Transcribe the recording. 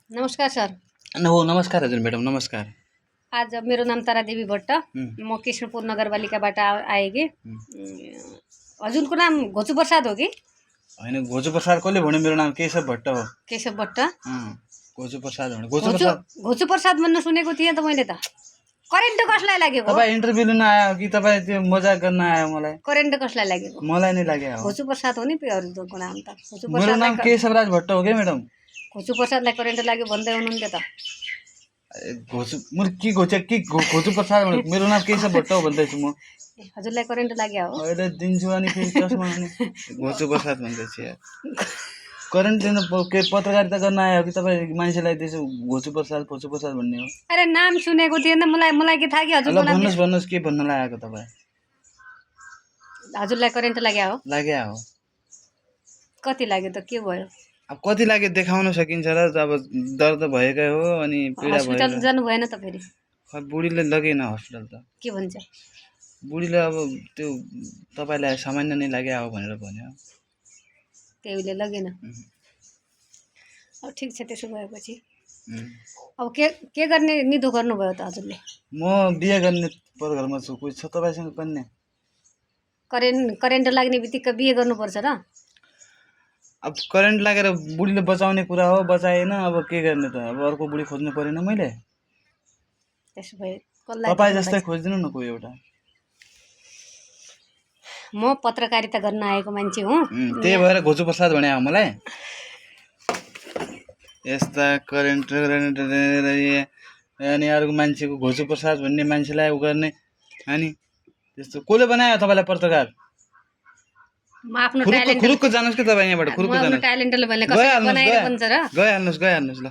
नमस्कार सर। हो नमस्कार हजुर म्याडम नमस्कार। आज मेरो नाम तारादेवी भट्ट। हुँ। म कृष्णपुर नगरपालिकाबाट आएकी। हुँ। हजुरको नाम घोचु प्रसाद हो कि? होइन घोचु प्रसाद कसले भन्यो मेरो नाम केशव भट्ट हो। केशव भट्ट। घोचु प्रसाद भन्यो घोचु प्रसाद भन्न सुनेको थिएँ त मैले त। करेन्ट कसलाई लागेको? तपाईँ इन्टरभ्यु लिन आयो कि तपाईँ त्यो मजाक गर्न आयो? मलाई करेन्ट कसलाई लागेको? मलाई नै लाग्यो। घोचु प्रसाद हो नि अरूको नाम त। घोचु मेरो नाम प्रसाद केशवराज भट्ट हो के म्याडम? घोचु प्रसादलाई करेन्ट लाग्यो भन्दै हुनुहुन्थ्यो त। घोचु मैले के घोचु प्रसाद भनेको मेरो नाम केशव भट्ट हो भन्दैछु म। हजुरलाई करेन्ट लाग्यो हो? अहिले दिन्छु अनि फेरि चस्मा अनि घोचु प्रसाद भन्दैछु यार। करेन्ट दिन के पत्रकारिता गर्न आयो कि तपाईँ मान्छेलाई त्यसो घोचु प्रसाद भन्ने हो? अरे नाम सुनेको थिएन मलाई के थाहा कि हजुरको नाम? भन्नुहोस् के भन्न लागेको तपाईँ? हजुरलाई करेन्ट लाग्यो हो? लाग्यो हो। कति लाग्यो त के भयो? अब कति लाग्यो देखाउन सकिन्छ र अब दर्द भएकै हो अनि पीडा भयो। हस्पिटल जानु भएन त फेरि? खै बुढीले लगेन हस्पिटल त। के भन्छ? बुढीले अब त्यो तपाईलाई सामान्य नै लाग्यो हो भनेर भन्यो। त्यसले लगेन। अब ठिक छ त्यसो भएपछि। अब के गर्ने निधो गर्नुभयो त हजुरले? म बिहे गर्ने पदघरमा छु। कोही छ तपाईसँग कन्या? करेन्ट लाग्ने बित्तिकै बिहे गर्नुपर्छ र? अब करेन्ट लागेर बुढीले बचाउने कुरा हो, बचाएन अब के गर्ने त? अब अर्को बुढी खोज्नु परेन मैले? त्यसो भए कसलाई? तपाईँ जस्तै खोजिदिनु न कोही एउटा। म पत्रकारिता गर्न आएको मान्छे हुँ। त्यही भएर घोचु प्रसाद भने हो मलाई। यस्ता करेन्ट अनि अर्को मान्छेको घोचु प्रसाद भन्ने मान्छेलाई उ गर्ने अनि त्यस्तो कसले बनायो तपाईँलाई पत्रकार? म आफ्नो ट्यालेन्ट खुरुक्क जानुहोस् कि तपाईँ यहाँबाट खुरुक्क जानुहोस्। ट्यालेन्टले भने कसले बनाएर भन्छ र? गइहाल्नुहोस् ल।